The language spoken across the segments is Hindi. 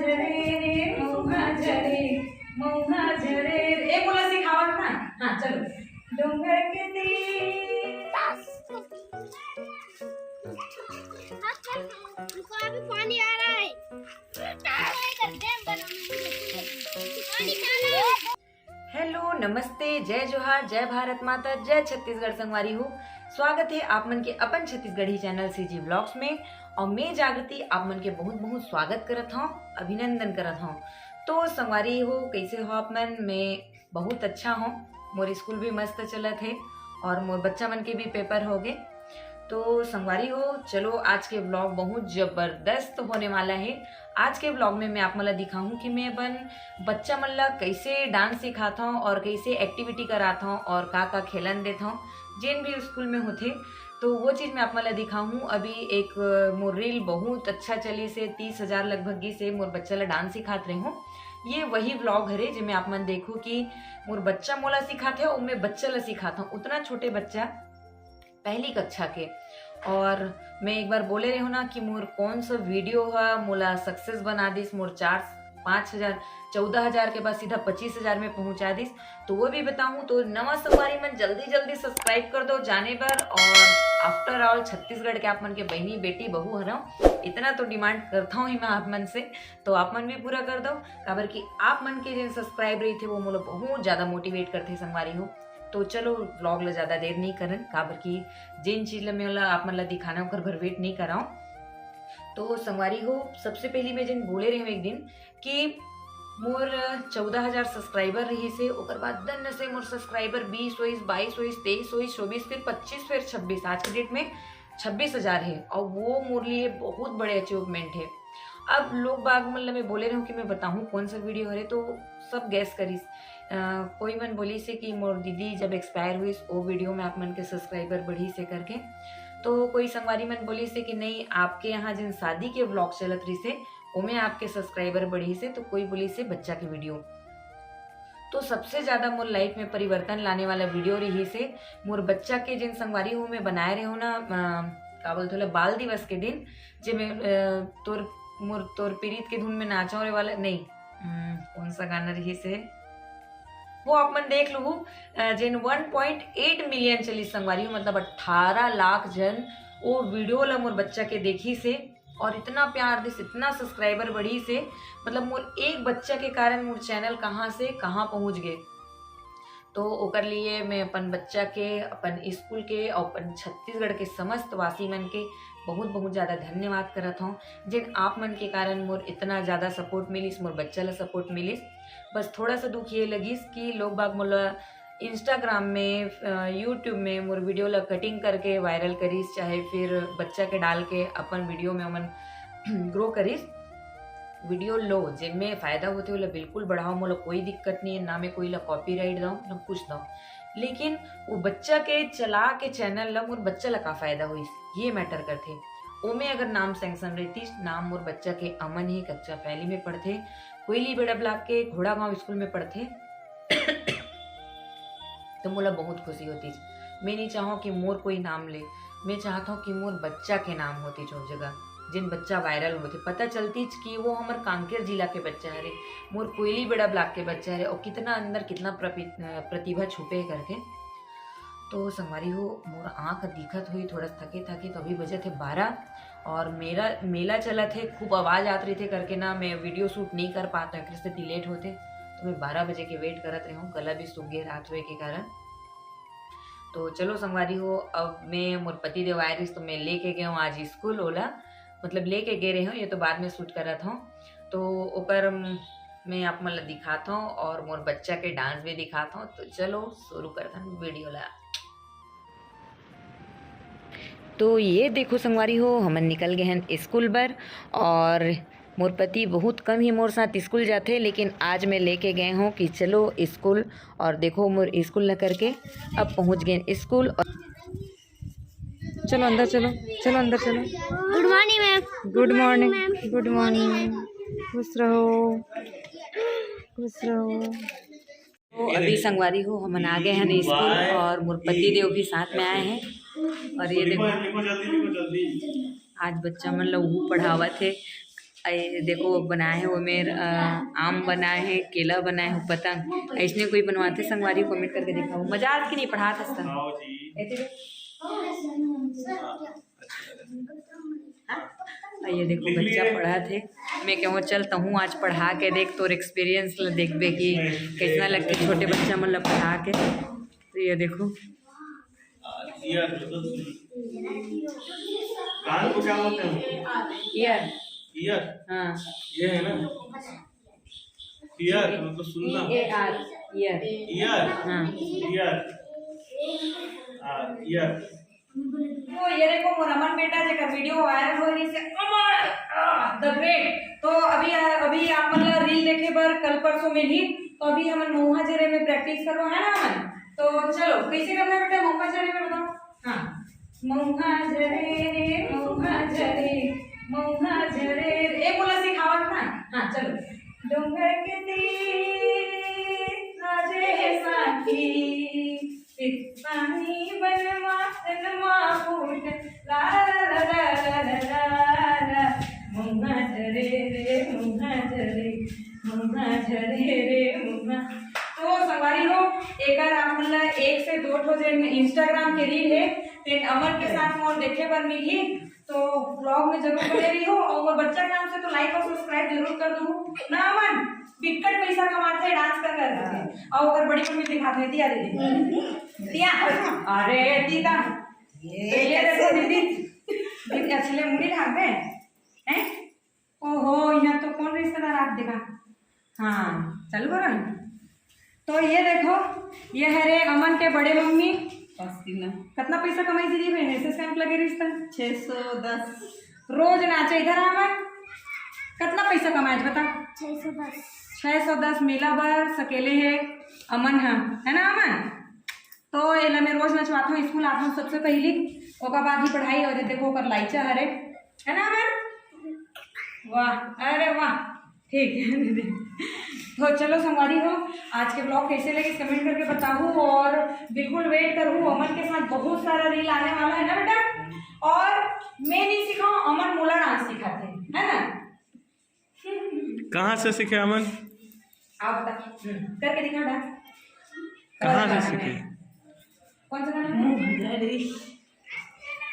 झरे रे मौहा झरे रे। एक बोला सिखावत ना। हाँ चलो। डोंगर के तीर अभी पानी आ रहा है। हेलो नमस्ते, जय जोहार, जय भारत माता, जय छत्तीसगढ़ संगवारी हो। स्वागत है आप मन के अपन छत्तीसगढ़ी चैनल सीजी ब्लॉग्स में। और मैं जागृति आप मन के बहुत बहुत स्वागत करत हूँ, अभिनंदन करत हूँ। तो संगवारी हो, कैसे हो आप मन? मैं बहुत अच्छा हूँ। मोर स्कूल भी मस्त चलत है और मोर बच्चा मन के भी पेपर हो गए। तो संगवारी हो, चलो आज के ब्लॉग बहुत जबरदस्त होने वाला है। आज के ब्लॉग में मैं आप मला दिखाऊं कि मैं अपन बच्चा मन ला कैसे डांस सिखाता हूँ और कैसे एक्टिविटी कराता हूँ और का खेलन देता हूँ जिन भी स्कूल में होते। तो वो चीज़ मैं आप मला दिखाऊं। अभी एक मोर रील बहुत अच्छा चली से 30,000 लगभग से मोर बच्चा ला डांस सिखात रही हूँ। ये वही व्लॉग हरे जिसमें आप मन देखो कि मोर बच्चा मोला सिखाते और मैं बच्चा ला सिखाता हूँ। उतना छोटे बच्चा पहली कक्षा के। और मैं एक बार बोले रही हूँ ना कि मोर कौन सा वीडियो है मोला सक्सेस बना दिस, मोर 4-5,000 14,000 के बाद सीधा 25,000 में पहुंचा दिस। तो वो भी बताऊं। तो नवा संगवारी मन जल्दी जल्दी सब्सक्राइब कर दो जाने पर। और आफ्टर ऑल छत्तीसगढ़ के आप मन के बहनी बेटी बहू हर इतना तो डिमांड करता हूँ ही मैं आप मन से। तो आप मन भी पूरा कर दो, काबर कि आप मन के जो सब्सक्राइब रही थे वो मोला बहुत ज़्यादा मोटिवेट करते संगवारी हो। तो चलो व्लॉग ला ज़्यादा देर नहीं करन, काबर की जिन चीज़ ला मैं आप मन ला दिखाना ओकर भर वेट नहीं कराऊँ। तो संगवारी हो, सबसे पहली मैं जिन बोले रही हूँ एक दिन कि मोर 14,000 सब्सक्राइबर रही से, ओकर बाद दन से मोर सब्सक्राइबर 20 22 23 24 फिर 25 फिर 26, आज की डेट में 26,000 है। और वो मोर लिए बहुत बड़े अचीवमेंट है। अब लोग बाग मतलब मैं बोले रही हूँ कि मैं बताऊँ कौन सा वीडियो है, तो सब गैस करीस। कोई मन बोली से कि मोर दीदी जब एक्सपायर हुई वो वीडियो में आप मन के सब्सक्राइबर बढ़ी से करके। तो कोई संगवारी मन बोली से कि नहीं आपके यहाँ जिन शादी के व्लॉग चलत रही से उमें आपके सब्सक्राइबर बढ़ी से। तो कोई बोली से बच्चा के वीडियो। तो सबसे ज्यादा मोर लाइफ में परिवर्तन लाने वाला वीडियो रही से मोर बच्चा के जिन संगवारी हो में बनाए रहे हो ना, का बोलते बाल दिवस के दिन जे में तोर पीड़ित के धुन में नाचा रे वाला नहीं, कौन सा गाना रही से वो आप मन देख लो। जिन 1.8 मिलियन चली संगवारी हो, मतलब 18 लाख जन वो वीडियो ला मोर बच्चा के देखी से। और इतना प्यार दिस, इतना सब्सक्राइबर बढ़ी से, मतलब मोर एक बच्चा के कारण मोर चैनल कहाँ से कहाँ पहुँच गए। तो ओकर लिए मैं अपन बच्चा के, अपन स्कूल के और अपन छत्तीसगढ़ के समस्त वासी मन के बहुत बहुत ज़्यादा धन्यवाद करत हूँ जिन आप मन के कारण मोर इतना ज़्यादा सपोर्ट मिलिस, मोर बच्चा ला सपोर्ट मिलिस। बस थोड़ा सा दुख ये लगिस कि लोग बाग मोला इंस्टाग्राम में यूट्यूब में मोर वीडियो ला कटिंग करके वायरल करीस, चाहे फिर बच्चा के डाल के अपन वीडियो में मन ग्रो करीस। वीडियो लो जिनमें फ़ायदा होते होला बिल्कुल बढ़ाओ, मोला कोई दिक्कत नहीं है, ना मैं कोई ला कॉपीराइट दूँ ना कुछ दूँ। लेकिन वो बच्चा के चला के चैनल ला मोर बच्चा ला का फ़ायदा हुई ये मैटर करते। ओमे अगर नाम सैंक्शन रहती, नाम मोर बच्चा के अमन ही कच्चा पहली में पढ़ते, कोयली बेड़ा ब्लॉक के घोड़ा गांव स्कूल में पढ़ते तो मोला बहुत खुशी होती। मैं नहीं चाहूँ कि मोर कोई नाम ले, मैं चाहता हूँ कि मोर बच्चा के नाम होती जो जगह जिन बच्चा वायरल होते, पता चलती कि वो हमारे कांकेर जिला के बच्चा है, मोर कोयली बेड़ा ब्लॉक के बच्चा है और कितना अंदर कितना प्रतिभा छुपे करके। तो संगवारी हो, मोर आँख दिखत हुई थोड़ा थके तो अभी बजे थे 12 और मेरा मेला चला थे, खूब आवाज़ आत रही थे करके ना मैं वीडियो शूट नहीं कर पाता इससे लेट होते। तो मैं 12 बजे के वेट करत रही हूँ, गला भी सूख गया रात हुए के कारण। तो चलो संगवारी हो, अब मैं मोर पति देव आए रही तो मैं लेके गए हूँ आज स्कूल ओला, मतलब लेके गए रहे हूँ, ये तो बाद में शूट करत हूँ। तो ओकर मैं आप मतलब दिखाता हूँ और मोर बच्चा के डांस भी दिखाता हूँ। तो चलो शुरू करता हूँ वीडियो ला। तो ये देखो संगवारी हो, हमन निकल गए हैं स्कूल पर। और मोर पति बहुत कम ही मोर साथ स्कूल जाते, लेकिन आज मैं लेके गए हूँ कि चलो स्कूल। और देखो मोर स्कूल न करके अब पहुँच गए स्कूल। और चलो अंदर चलो, चलो अंदर चलो। Good morning ma'am. Good morning, good morning. खुश रहो, खुश रहो। तो अभी संगवारी हो हम आ गए हैं स्कूल और मोर पति देव भी साथ में आए हैं। और ये देखो आज बच्चा मन लोग पढ़ावत है। ये देखो बनाए हैं वो मेरे आम बनाए हैं, केला बनाए हैं, पतंग ऐसने कोई बनवाते संगवारी कमेंट करके दिखाओ मजा आत कि नहीं पढ़ात हस ये देखो बच्चा पढ़ा थे मैं कहूँ चल तहूँ आज पढ़ा के देख तोर एक्सपीरियंस देखबे कि कैसा लगते छोटे बच्चा मतलब पढ़ा के। तो ये देखो कान को क्या बोलते हैं? Year year. हाँ ये है ना ईयर मतलब सुनना। EAR year year. हाँ ईयर। ईयर। तो ये देखो मोर अमन बेटा जेकर वीडियो वायरल हो रही से अमर द ग्रेट। तो अभी आप मतलब रील देखे पर कल परसों में ही तो अभी हमन महुआ जरे में प्रैक्टिस करो है ना अमन। तो चलो कैसे करना है बेटा महुआ जरे में बताओ। हाँ महुआ जरे एक बोला सिखावत ना। हाँ चलो डोंगर के तीर राजे साथी पानी बनवा फूट ला ला ला ला ला ला ला मुन्ना झरे रे मुन्ना झरे रे मुन्ना। तो सवारी हो एक आप मतलब 1 से 2 ठो जे इंस्टाग्राम के रील है तेन अमन के साथ मोर देखे पर मिली तो ब्लॉग में जरूर बने रही हो और बच्चा के नाम से तो लाइक और सब्सक्राइब जरूर कर दो ना अमन। बिकट पैसा कमाते हैं डांस कर करके और अगर बड़ी मम्मी दिखाते हैं दिया दीदी दिया अरे दीदा ये देखो दीदी दीदी अच्छे मुड़ी ढाक दे हैं। ओहो यहाँ तो कौन रिश्तेदार आप देखा। हाँ चलो करो ना। तो ये देखो ये है रे अमन के बड़े मम्मी कितना पैसा कमाई दीदी बहन ऐसे कैंप लगे रिश्ता 610 रोज नाचे इधर अमन कितना पैसा कमाए बता 610 मेला बार सकेले है अमन है ना अमन। तो ये मैं रोज नचवाता हूँ स्कूल आता हूँ सबसे पहली ओका बाद ही पढ़ाई और देखो ओकर लाइचा हरे है ना अमन। वाह अरे वाह ठीक है दीदी। तो चलो संगवारी हो आज के ब्लॉग कैसे लगे कमेंट करके बताऊँ और बिल्कुल वेट करूँ अमन के साथ बहुत सारा रील आने वाला है ना बेटा। और मैं नहीं सिखाऊँ अमन मोला डांस सिखाते है ना। कहाँ से सीखे अमन? आप बता करके दिखाओ डांस कहाँ से सीखे? कौन सा गाना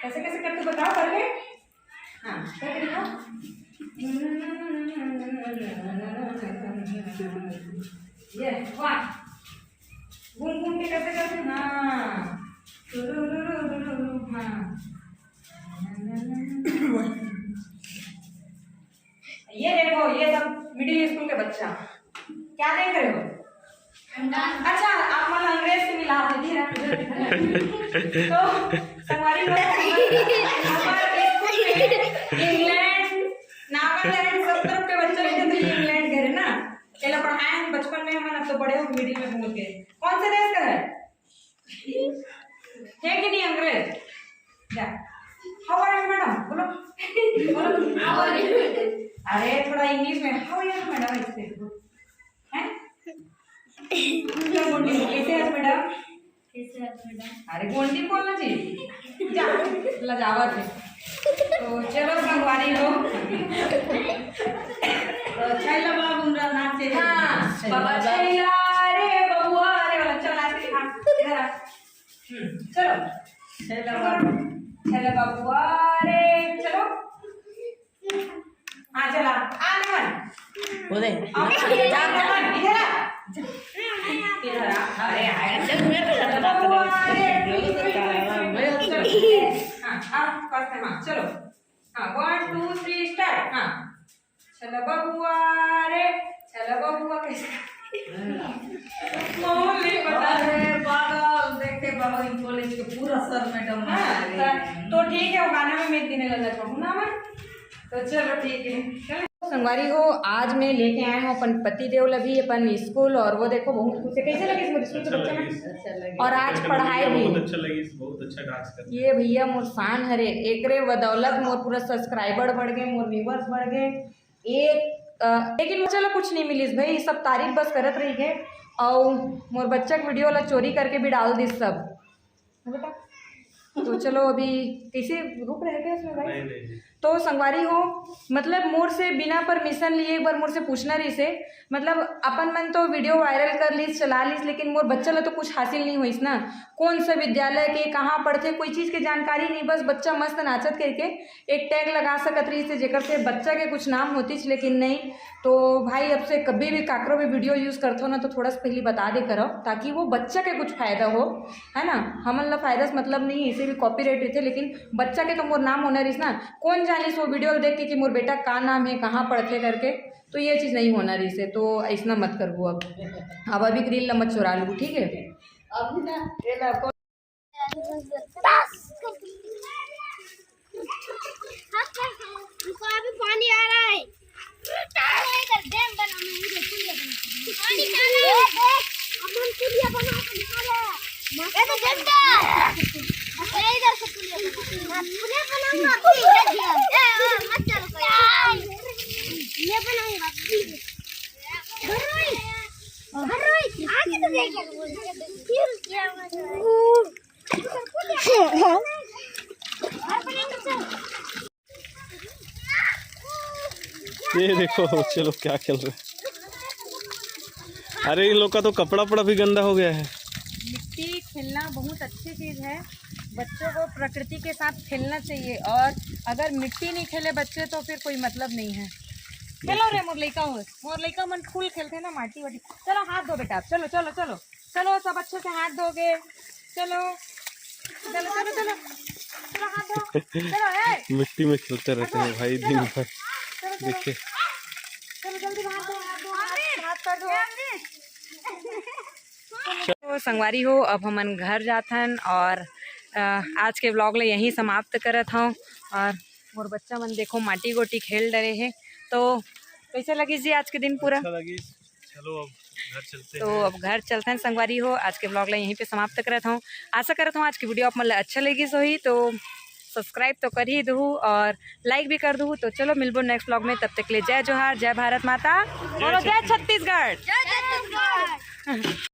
कैसे कैसे करते बताओ करके। हाँ करके दिखाओ ये वाह घूम घूम के कैसे करते। हाँ हाँ ये देखो ये सब मिडिल स्कूल के बच्चा क्या देख रहे हो। अच्छा आप मन अंग्रेज से मिला दीदी ना। तो संगवारी इंग्लैंड नागालैंड सब तरफ के बच्चे रहते तो इंग्लैंड गए ना चलो पढ़ाए हम बचपन में हम अब तो बड़े हो मिडिल में पहुंच गए। कौन से देश का है कि नहीं अंग्रेज क्या हाउ आर यू मैडम बोलो बोलो हाउ आर यू। अरे थोड़ा इंग्लिश में हाउ आर यू मैडम इससे हैं कैसे है मैडम अरे गोल्डी बोलना चाहिए जा लजावत है। तो चलो संगवारी हो तो छैला बाबूरा नाचे हाँ बाबा छैला रे बबुआ रे वाला चल नाच के खा इधर आ चलो छैला बबुआ रे चलो हाँ चला आ नमन बोले जा नमन इधर आ इधर आ अरे हाँ फर्स्ट टाइम चलो हाँ 1 2 3 स्टार्ट। हाँ चलो बबुआ रे चलो बबुआ कैसे मौली बता रहे पागल देखते बाबा इन कॉलेज के पूरा सर मैडम। तो ठीक है वो गाना में मैं देने लगा था ना मैं। तो चलो ठीक है चलो संगवारी हो आज मैं लेके आया हूँ अपन पति देव लभी अपन स्कूल और वो देखो बहुत खुश है कैसे लगे इसमें स्कूल के बच्चे में और आज पढ़ाई भी बहुत अच्छा लगी बहुत अच्छा डांस कर ये भैया मोर शान हरे एकरे बदौलत मोर पूरा सब्सक्राइबर बढ़ गए मोर व्यूवर्स बढ़ गए एक लेकिन चलो कुछ नहीं मिली भाई सब तारीफ बस करत रही गए और मोर बच्चा के वीडियो वाला चोरी करके भी डाल दी सब बेटा। तो चलो अभी कैसे रुक रहे थे उसमें भाई। तो संगवारी हो मतलब मोर से बिना परमिशन लिए एक बार मोर से पूछना रही से मतलब अपन मन तो वीडियो वायरल कर लीस चला लीस लेकिन मोर बच्चा ला तो कुछ हासिल नहीं होइस ना। कौन सा विद्यालय के कहाँ पढ़ते कोई चीज़ के जानकारी नहीं, बस बच्चा मस्त नाचत करके एक टैग लगा सकत रही से जेकर से बच्चा के कुछ नाम होतीच लेकिन नहीं। तो भाई अब से कभी भी काकरो भी वीडियो यूज़ करते हो ना तो थोड़ा सा पहले बता दे करो ताकि वो बच्चा के कुछ फायदा हो, है ना। हमन ला फायदा से मतलब नहीं, इसे भी कॉपीराइट रहते लेकिन बच्चा के तो मोर नाम होना रही ना। कौन जानिस वो वीडियो देख के कि मोर बेटा का नाम है कहाँ पढ़ते करके, तो ये चीज़ नहीं होना रही से। तो ऐसा मत करो अब अभी ग्रिल मत चुरा लूँ, ठीक है। अब ना ये ला आपको हमको अभी पानी आ रहा है। इधर डैम बना है, इधर पुलिया बना। पानी क्या है? अपन पुलिया बना के निकाले। ये तो डैम इधर से पुलिया बनाऊंगा। मत चलो मैं बनाऊंगा। हरोई आगे तो देख फिर क्या ये देखो बच्चे लोग क्या खेल रहे हैं। अरे इन लोग का तो कपड़ा पड़ा भी गंदा हो गया है। मिट्टी खेलना बहुत अच्छी चीज़ है, बच्चों को प्रकृति के साथ खेलना चाहिए और अगर मिट्टी नहीं खेले बच्चे तो फिर कोई मतलब नहीं है। चलो रे मोर लइका मन फूल खेलते हैं ना माटी वाटी। चलो हाथ धो बेटा, चलो चलो चलो चलो सब अच्छे से हाथ धोगे। चलो चलो चलो चलो चलो हाथ धो चलो। है मिट्टी में खेलते रहते हैं भाई दिन भर। चलो चलो देखिए चलो जल्दी हाथ धो हाथ कर दो। तो संगवारी हो अब हमन घर जाथन और आज के व्लॉग ले यहीं समाप्त करत हूँ। और मोर बच्चा मन देखो माटी गोटी खेल डरे हैं। तो कैसे लगी जी आज के दिन पूरा? अच्छा लगी। चलो अब घर चलते तो हैं। अब घर चलते हैं संगवारी हो। आज के ब्लॉग ला यहीं पे समाप्त करत हूँ। आशा करत हूँ आज की वीडियो आप मतलब अच्छा लगी सोही तो सब्सक्राइब तो कर ही दूँ और लाइक भी कर दूँ। तो चलो मिलबो नेक्स्ट ब्लॉग में, तब तक के लिए जय जोहार, जय भारत माता और जय छत्तीसगढ़।